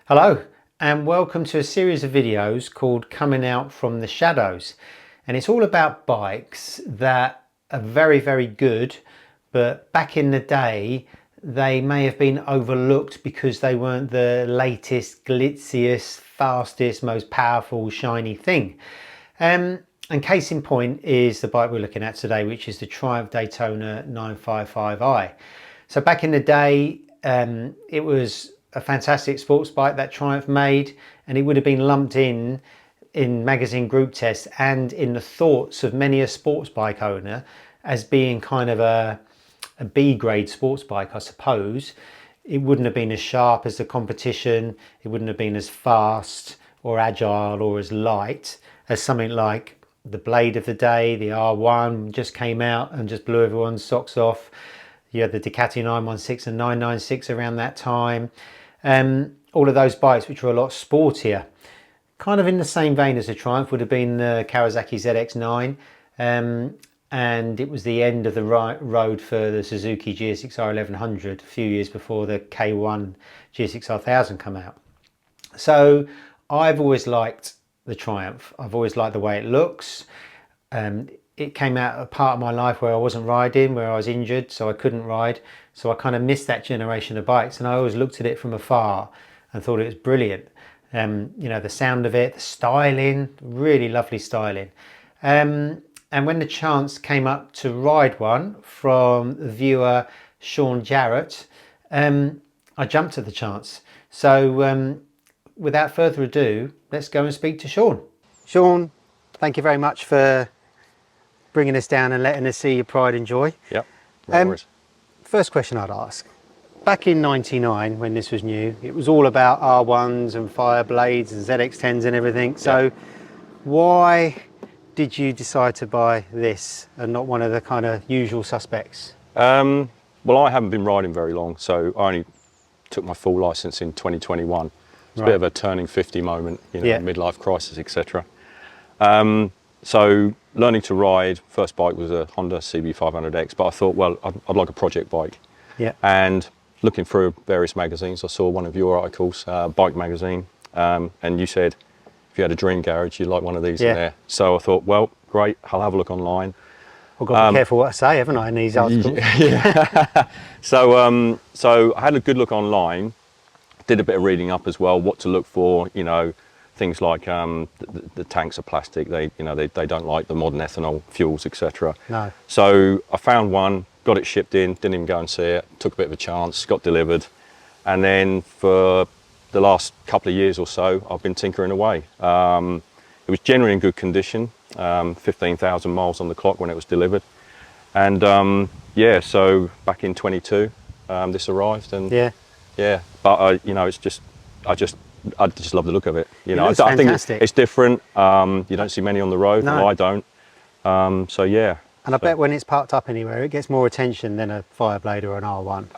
Hello and welcome to a series of videos called Coming Out from the Shadows, and it's all about bikes that are very good, but back in the day they may have been overlooked because they weren't the latest, glitziest, fastest, most powerful, shiny thing. And case in point is the bike we're looking at today, which is the Triumph Daytona 955i. So back in the day, it was a fantastic sports bike that Triumph made, and it would have been lumped in magazine group tests and in the thoughts of many a sports bike owner as being kind of a B grade sports bike, I suppose. It wouldn't have been as sharp as the competition, it wouldn't have been as fast or agile or as light as something like the Blade of the day. The R1 just came out and just blew everyone's socks off. You had the Ducati 916 and 996 around that time. All of those bikes which were a lot sportier. Kind of in the same vein as the Triumph would have been the Kawasaki ZX9, and it was the end of the road for the Suzuki GSX-R 1100 a few years before the K1 GSX-R 1000 come out. So I've always liked the Triumph. I've always liked the way it looks. It came out a part of my life where I wasn't riding, where I was injured, so I couldn't ride. So I kind of missed that generation of bikes, and I always looked at it from afar and thought it was brilliant. You know, the sound of it, the styling, really lovely styling. And when the chance came up to ride one from the viewer Sean Jarrett, I jumped at the chance. So without further ado, let's go and speak to Sean. Sean, thank you very much for bringing us down and letting us see your pride and joy. Yep, no worries. First question I'd ask. Back in '99, when this was new, it was all about R1s and Fireblades and ZX10s and everything. So why did you decide to buy this and not one of the kind of usual suspects? Well, I haven't been riding very long, so I only took my full license in 2021. It's a bit of a turning 50 moment, you know, midlife crisis, etc. So learning to ride, first bike was a Honda CB500X, but I thought, well, I'd like a project bike. Yeah. And looking through various magazines, I saw one of your articles, Bike Magazine, and you said if you had a dream garage, you'd like one of these in there. So I thought, well, great, I'll have a look online. I've got to be careful what I say, haven't I, in these articles? Yeah. So I had a good look online, did a bit of reading up as well, what to look for, you know, things like the tanks are plastic, they don't like the modern ethanol fuels, etc. No. So I found one, got it shipped in, didn't even go and see it, took a bit of a chance, got delivered, and then for the last couple of years or so I've been tinkering away. It was generally in good condition, 15,000 miles on the clock when it was delivered, and yeah, so back in 22 this arrived, and but you know, it's just I just love the look of it. You know, I think it's different. You don't see many on the road. No, I don't. So yeah. And I bet when it's parked up anywhere, it gets more attention than a Fireblade or an R1.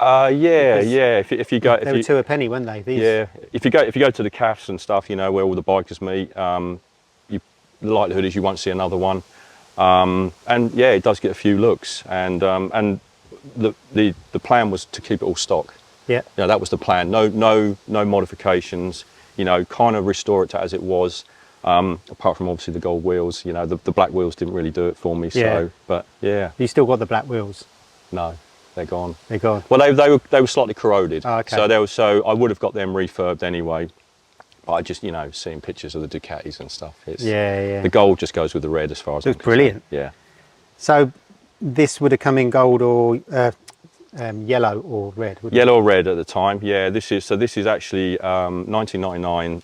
Yeah. If you go, they were two a penny, weren't they? These? Yeah. If you go to the CAFs and stuff, you know, where all the bikers meet, the likelihood is you won't see another one. And yeah, it does get a few looks. And the plan was to keep it all stock. Yeah. You know, that was the plan. No modifications. You know, kind of restore it to as it was. Apart from obviously the gold wheels, you know, the black wheels didn't really do it for me. So, but yeah. You still got the black wheels? No, they're gone. They're gone. Well, they were slightly corroded. Oh, okay. So I would have got them refurbed anyway. But I just, you know, seeing pictures of the Ducatis and stuff. It's, the gold just goes with the red as far as I'm concerned. Brilliant. Yeah. So this would have come in gold or yellow or red? Yellow or red at the time. Yeah. This is actually 1999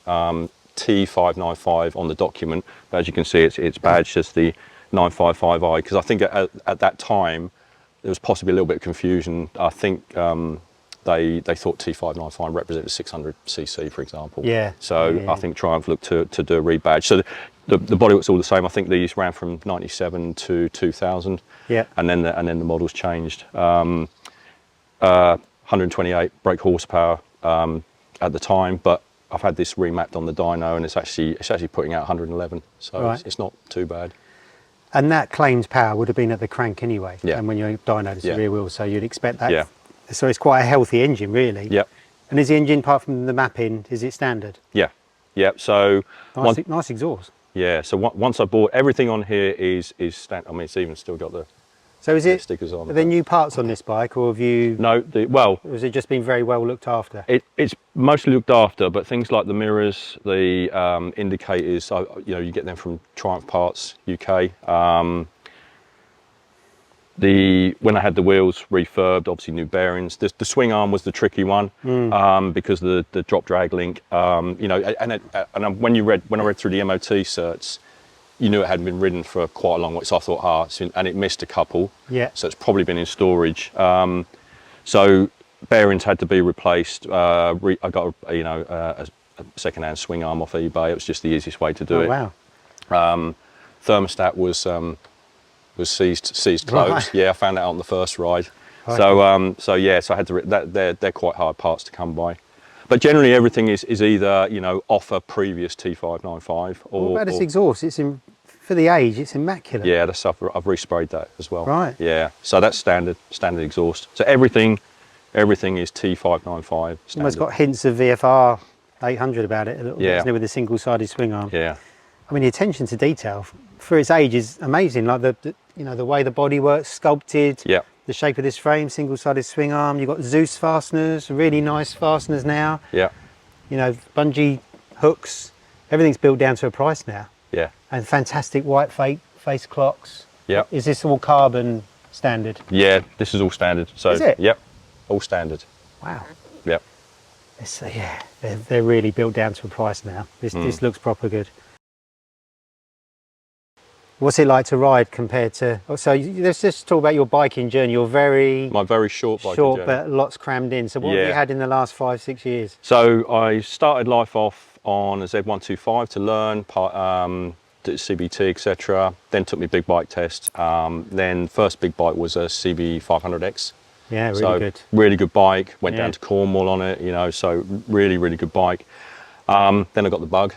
T595 on the document. But as you can see, it's badged as the 955i, because I think at that time there was possibly a little bit of confusion. I think they thought T595 represented 600cc, for example. Yeah. So I think Triumph looked to do a rebadge. So the bodywork's all the same. I think these ran from 97 to 2000. Yeah. And then the models changed. 128 brake horsepower at the time, but I've had this remapped on the dyno, and it's actually putting out 111. So it's not too bad. And that claimed power would have been at the crank anyway. Yeah. And when you're dynoed, it's the rear wheel, so you'd expect that. Yeah. So it's quite a healthy engine, really. Yep. And is the engine, apart from the mapping, is it standard? Yeah, yeah. So Nice exhaust. yeah. So once I bought everything on here is standard. I mean, it's even still got the So is it, stickers on. are there new parts on this bike, or have you, No, well, or has it just been very well looked after? it's mostly looked after, but things like the mirrors, the indicators, you know, you get them from Triumph Parts UK. When I had the wheels refurbed, obviously new bearings. The swing arm was the tricky one because of the drop drag link. You know, and when I read through the MOT certs, you knew it hadn't been ridden for quite a long way. So I thought, and it missed a couple. Yeah. So it's probably been in storage. So bearings had to be replaced. I got a second-hand swing arm off eBay. It was just the easiest way to do it. Wow. Thermostat was seized closed. Right. Yeah, I found that out on the first ride. Okay. So yeah, so I had to. They're quite hard parts to come by. But generally everything is either, you know, off a previous T595 or. What about this exhaust? It's for the age, it's immaculate. Yeah, that's I've resprayed that as well. Right. Yeah, so that's standard exhaust. So everything is T595 It's almost standard. got hints of VFR 800 about it a little bit, Yeah. isn't it, with the single-sided swing arm? Yeah, I mean, the attention to detail for its age is amazing. Like the you know, the way the body works, sculpted. yeah, The shape of this frame, single-sided swing arm. You've got Zeus fasteners, really nice fasteners now. yeah, You know, bungee hooks. Everything's built down to a price now. yeah, And fantastic white face clocks. yeah. Is this all carbon standard? Yeah, this is all standard. So Is it? Yep, all standard. Wow. Yep. It's, yeah, they're really built down to a price now. This looks proper good. What's it like to ride compared to? Oh, so let's just talk about your biking journey. You're My very short biking short, journey. but lots crammed in. So what have Yeah. you had in the last 5-6 years? So I started life off on a Z125 to learn, did CBT, etc. Then took me big bike test. Then first big bike was a CB500X. Yeah, really So good. really good bike. Went Yeah. down to Cornwall on it, you know. So really good bike. Then I got the bug,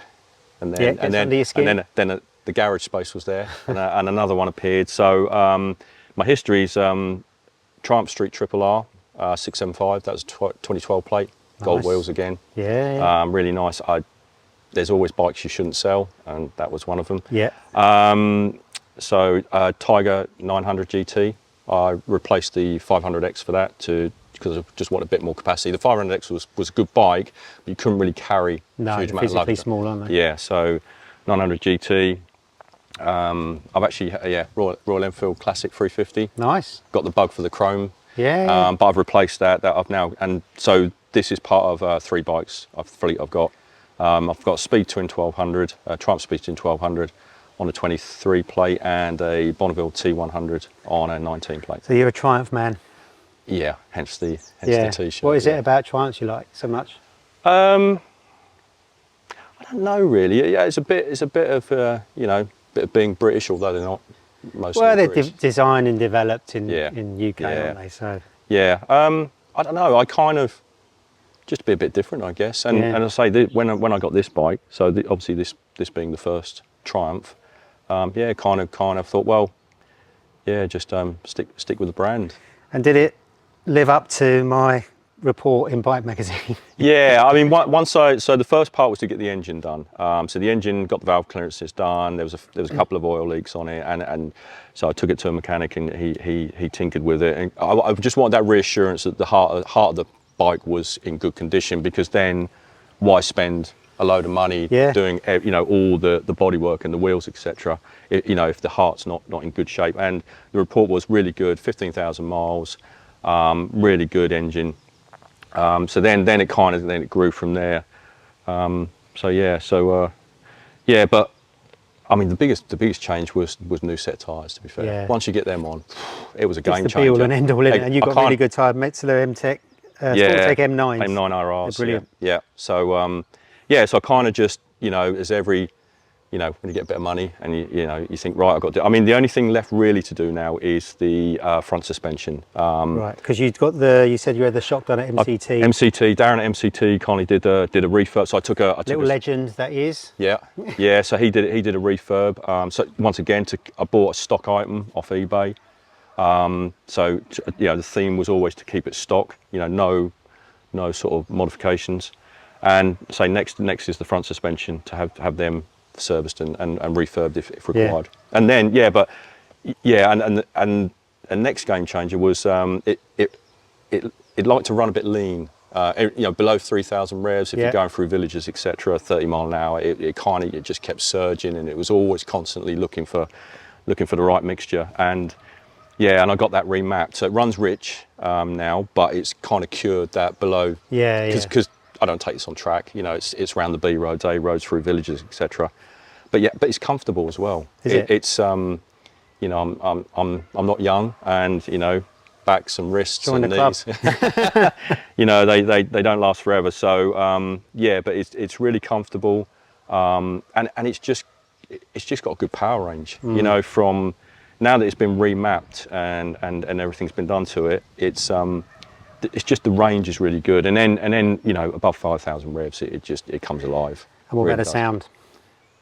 and then Yeah, gets under your skin. then the garage space was there, and another one appeared. So my history is Triumph Street Triple R 675. That was 2012 plate, gold Nice. wheels again. Yeah. Really nice. There's always bikes you shouldn't sell, and that was one of them. Yeah. So Tiger 900 GT. I replaced the 500X for that because I just wanted a bit more capacity. The 500X was a good bike, but you couldn't really carry No, a huge they're amount of physically luggage. small, aren't they? Yeah, so 900 GT. I've actually, Royal Enfield Classic 350. Nice. Got the bug for the chrome. Yeah. But I've replaced that I've now, and so this is part of 3 bikes fleet I've got. I've got Speed Twin 1200, Triumph Speed Twin 1200 on a 23 plate and a Bonneville T100 on a 19 plate. So you're a Triumph man. Yeah, hence the t-shirt. What is yeah. it about Triumphs you like so much? I don't know really. Yeah, it's a bit of you know, bit of being British, although they're not mostly. Well, they're British. designed and developed in Yeah. UK, Yeah. aren't they? So Yeah, I don't know. I kind of just be a bit different, I guess. And Yeah. and I say when I got this bike, so obviously this being the first Triumph, yeah, kind of thought, well, yeah, just stick with the brand. and did it live up to my report in Bike Magazine? Yeah, I mean, so the first part was to get the engine done. So the engine got the valve clearances done. There was a couple of oil leaks on it, and so I took it to a mechanic, and he tinkered with it. And I just wanted that reassurance that the heart of the bike was in good condition, because then why spend a load of money Yeah. doing, you know, all the bodywork and the wheels, etc. You know, if the heart's not in good shape. And the report was really good, 15,000 miles, really good engine. So then it grew from there. Yeah, but I mean the biggest change was new set tyres, to be fair. Yeah. Once you get them on, it was a game It's changer. the be all and end all, isn't it? And you've got really good tyre, Metzeler M-Tech, Sportec M9s. M9 RRs. They're brilliant. Yeah. So so I kind of just, you know, as every, you know, when you get a bit of money and you think, right, I've got to do. I mean, the only thing left really to do now is the front suspension. Right, because you said you had the shock done at MCT. Darren at MCT kindly did a refurb. So I took a Little legend that is. Yeah. So he did a refurb. So once again, I bought a stock item off eBay. So you know, the theme was always to keep it stock. You know, no sort of modifications. And say next is the front suspension, to have them serviced and refurbed if required. Yeah. And then and next game changer was it liked to run a bit lean. Below 3,000 revs, if you're going through villages, etc., 30 mile an hour, it just kept surging, and it was always constantly looking for the right mixture. And I got that remapped, so it runs rich now, but it's kind of cured that below. Because I don't take this on track. It's around the B roads, A roads, through villages, etc. But it's comfortable as well. It's I'm not young, and backs and wrists Join and the knees. They don't last forever. So but it's really comfortable, and it's just got a good power range. From now that it's been remapped and everything's been done to it, it's just the range is really good. And then above 5,000 revs, it comes alive. And what really about the does. sound?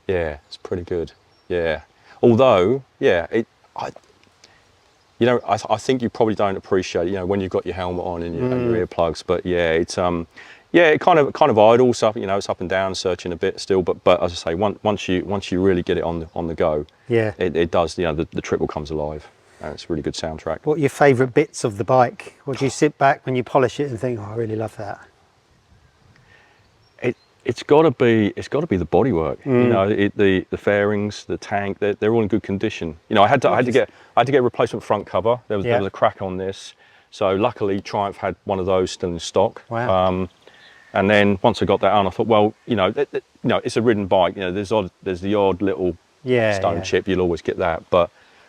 Yeah, it's pretty good. Yeah, although I think you probably don't appreciate when you've got your helmet on and your earplugs. But it's it kind of idles up. It's up and down, searching a bit still. But as I say, once you really get it on the go, it does. The triple comes alive, and it's a really good soundtrack. What are your favourite bits of the bike? What do you sit back when you polish it and think, oh, I really love that? It's got to be the bodywork. The fairings, the tank, they're all in good condition. I had to get a replacement front cover. There was a crack on this, so luckily Triumph had one of those still in stock. Wow. And then once I got that on, I thought, well, it's a ridden bike. There's the odd little stone chip. You'll always get that.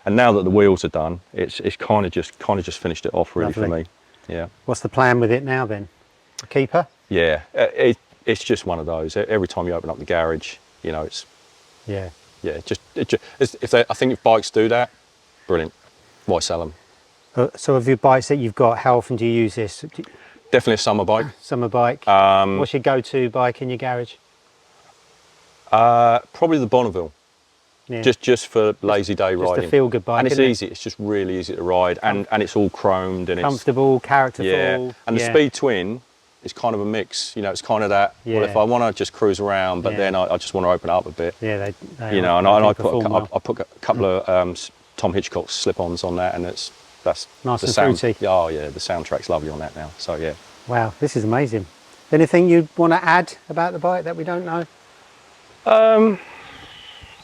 And now that the wheels are done, it's kind of just finished it off really. Lovely. For me. Yeah. What's the plan with it now then? A keeper? Yeah. It's just one of those. Every time you open up the garage, it's I think if bikes do that, brilliant. Why sell them? So of your bikes that you've got, how often do you use this? Definitely a summer bike. Summer bike. What's your go-to bike in your garage? Probably the Bonneville. Yeah. Just for lazy day riding. Just a feel-good bike. And it's easy. It's just really easy to ride, and it's all chromed and comfortable, characterful. Yeah. And the Speed Twin. It's kind of a mix, it's kind of that. Well, if I want to just cruise around, but then I just want to open it up a bit. Yeah, and I put a couple of Tom Hitchcock slip-ons on that, and that's nice the and sound. fruity. Oh yeah, the soundtrack's lovely on that now. So yeah. Wow, this is amazing. Anything you'd want to add about the bike that we don't know?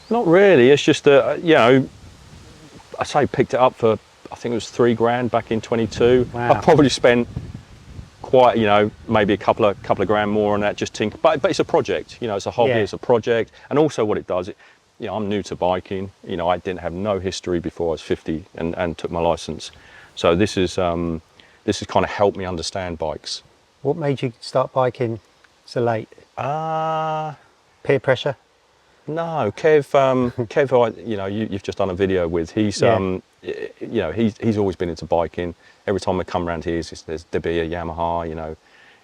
Not really. It's just that I picked it up for, I think it was $3,000 back in 22. Wow. I've probably spent quite, maybe a couple of grand more on that, just tinker. But it's a project, it's a hobby, it's a project. And also what it does, I'm new to biking. I didn't have no history before I was 50 and took my license. So this is kind of helped me understand bikes. What made you start biking so late? Peer pressure? No, Kev, you've just done a video with. He's he's always been into biking. Every time I come around here, there'd be a Yamaha,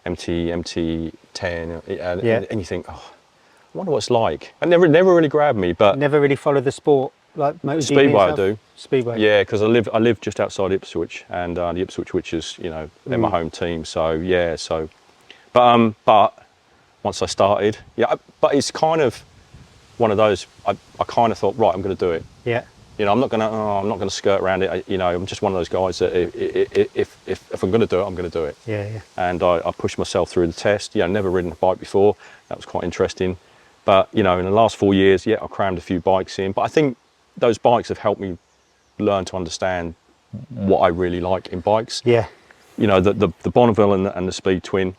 MT10, and you think, oh, I wonder what it's like. And never really grabbed me, but never really followed the sport like MotoGP. Speedway I do. Speedway. Yeah, because I live just outside Ipswich, and the Ipswich Witches, they're my home team. So yeah, but once I started, but it's kind of one of those. I kind of thought, right, I'm going to do it. Yeah. I'm not going to skirt around it. I'm just one of those guys that if I'm going to do it, I'm going to do it. Yeah. And I pushed myself through the test. Never ridden a bike before. That was quite interesting. But in the last 4 years, I crammed a few bikes in. But I think those bikes have helped me learn to understand what I really like in bikes. Yeah. The Bonneville and the Speed Twin.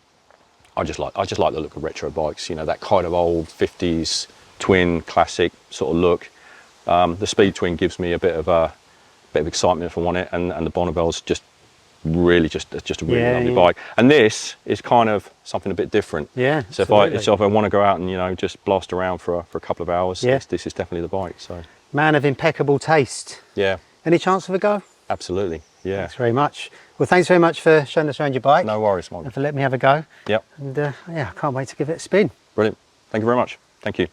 I just like the look of retro bikes. That kind of old 50s twin classic sort of look. The Speed Twin gives me a bit of excitement if I want it, and the Bonneville's just a really lovely bike. And this is kind of something a bit different. Yeah. So if I want to go out and just blast around for a couple of hours, this is definitely the bike. So. Man of impeccable taste. Yeah. Any chance of a go? Absolutely. Yeah. Thanks very much. Well, thanks very much for showing us around your bike. No worries, Mark. And for letting me have a go. Yep. And I can't wait to give it a spin. Brilliant. Thank you very much. Thank you.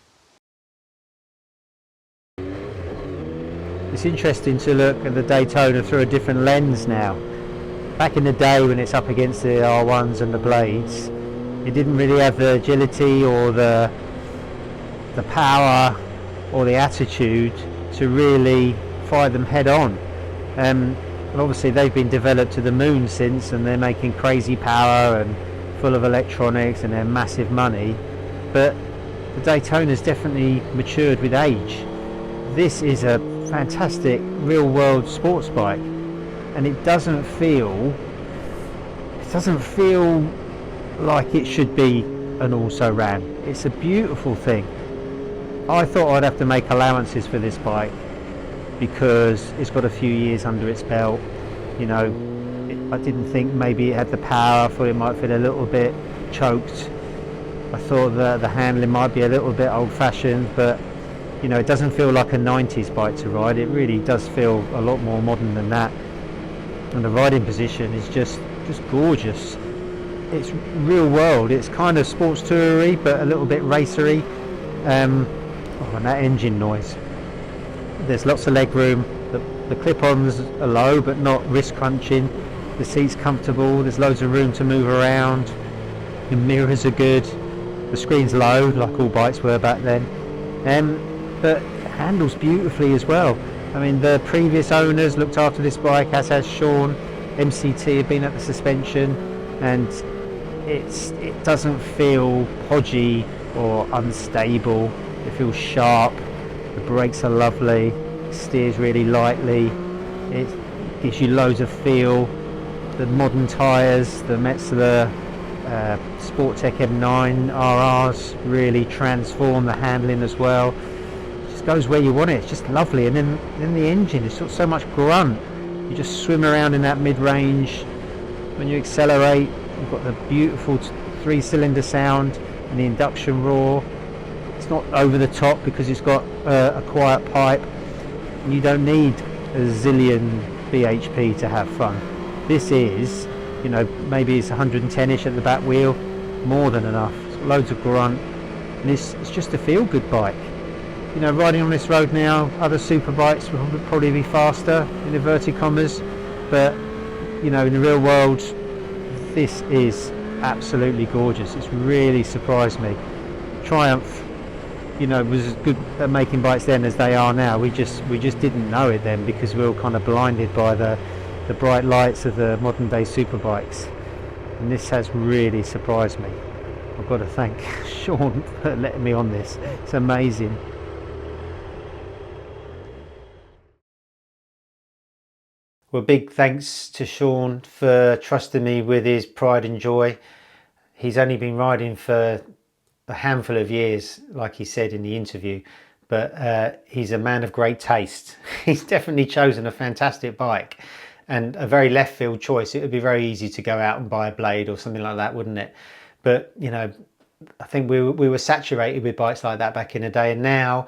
It's interesting to look at the Daytona through a different lens now. back in the day when it's up against the R1s and the Blades, it didn't really have the agility or the power or the attitude to really fight them head on. And obviously they've been developed to the moon since, and they're making crazy power and full of electronics, and they're massive money. But the Daytona's definitely matured with age. This is a fantastic real world sports bike, and it doesn't feel like it should be an also ran. It's a beautiful thing. I thought I'd have to make allowances for this bike because it's got a few years under its belt. You know, I didn't think maybe it had the power. I thought it might feel a little bit choked. I thought that the handling might be a little bit old-fashioned, but you know, it doesn't feel like a 90s bike to ride. It really does feel a lot more modern than that. And the riding position is just gorgeous. It's real world. It's kind of sports toury, but a little bit racery. And that engine noise. There's lots of leg room. The clip-ons are low, but not wrist crunching. The seat's comfortable. There's loads of room to move around. The mirrors are good. The screen's low, like all bikes were back then. But it handles beautifully as well. I mean, the previous owners looked after this bike, as has Sean. MCT have been at the suspension, and it doesn't feel podgy or unstable. It feels sharp. The brakes are lovely. It steers really lightly. It gives you loads of feel. The modern tyres, the Metzeler Sporttech M9 RRs really transform the handling as well. It just goes where you want it. It's just lovely. And then the engine is so much grunt. You just swim around in that mid-range. When you accelerate, you've got the beautiful 3-cylinder sound and the induction roar. It's not over the top because it's got a quiet pipe. You don't need a zillion bhp to have fun. This is, you know, maybe it's 110ish at the back wheel, more than enough. It's got loads of grunt, and it's just a feel-good bike. You know, riding on this road now, other super bikes will probably be faster, in inverted commas, but you know, in the real world, this is absolutely gorgeous. It's really surprised me. Triumph, you know, was as good at making bikes then as they are now. We just didn't know it then because we were kind of blinded by the bright lights of the modern day superbikes, and this has really surprised me. I've got to thank Sean for letting me on this. It's amazing. Well, big thanks to Sean for trusting me with his pride and joy. He's only been riding for a handful of years, like he said in the interview, but he's a man of great taste. He's definitely chosen a fantastic bike, and a very left field choice. It would be very easy to go out and buy a Blade or something like that, wouldn't it? But you know, I think we were saturated with bikes like that back in the day, and now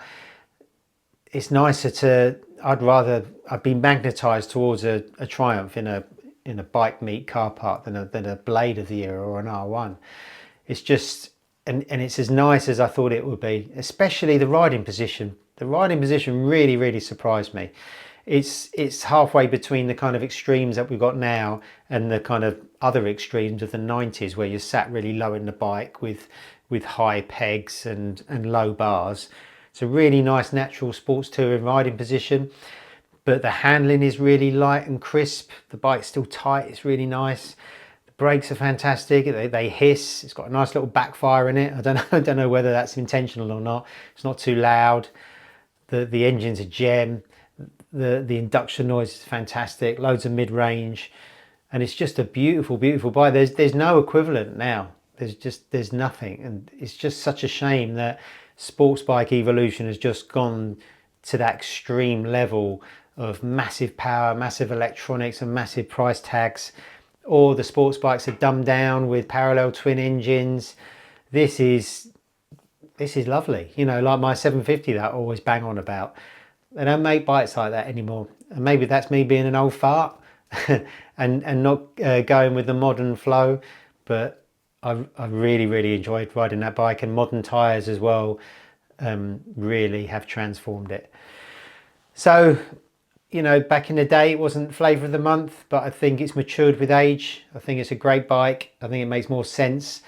it's nicer to. I'd be magnetised towards a Triumph in a bike meet car park than a Blade of the era or an R1. It's just, and it's as nice as I thought it would be. Especially the riding position. The riding position really surprised me. It's halfway between the kind of extremes that we've got now and the kind of other extremes of the 90s, where you're sat really low in the bike with high pegs and low bars. It's a really nice natural sports touring riding position, but the handling is really light and crisp. The bike's still tight. It's really nice. The brakes are fantastic. They hiss. It's got a nice little backfire in it. I don't know whether that's intentional or not. It's not too loud. The engine's a gem. The induction noise is fantastic. Loads of mid-range, and it's just a beautiful bike. There's no equivalent now. There's nothing, and it's just such a shame that sports bike evolution has just gone to that extreme level of massive power, massive electronics, and massive price tags. Or the sports bikes are dumbed down with parallel twin engines. This is lovely. You know, like my 750 that I always bang on about. They don't make bikes like that anymore, and maybe that's me being an old fart and not going with the modern flow. But I really enjoyed riding that bike, and modern tyres as well really have transformed it. So you know, back in the day it wasn't flavour of the month, but I think it's matured with age. I think it's a great bike. I think it makes more sense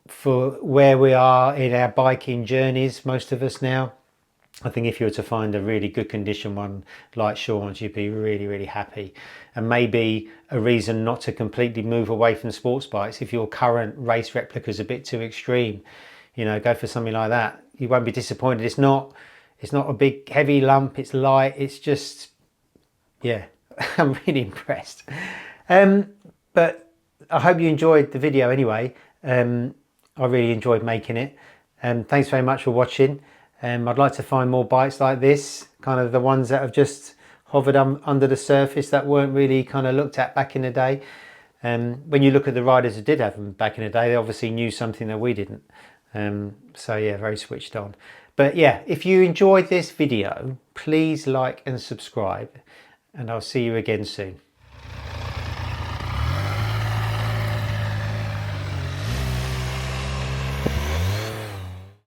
for where we are in our biking journeys, most of us now. I think if you were to find a really good condition one like Sean's, you'd be really, really happy. And maybe a reason not to completely move away from sports bikes. If your current race replica is a bit too extreme, you know, go for something like that. You won't be disappointed. It's not a big heavy lump, it's light, it's just, yeah, I'm really impressed. But I hope you enjoyed the video anyway. I really enjoyed making it. Thanks very much for watching. I'd like to find more bikes like this, kind of the ones that have just hovered under the surface that weren't really kind of looked at back in the day. When you look at the riders who did have them back in the day, they obviously knew something that we didn't. So yeah, very switched on. But yeah, if you enjoyed this video, please like and subscribe, and I'll see you again soon.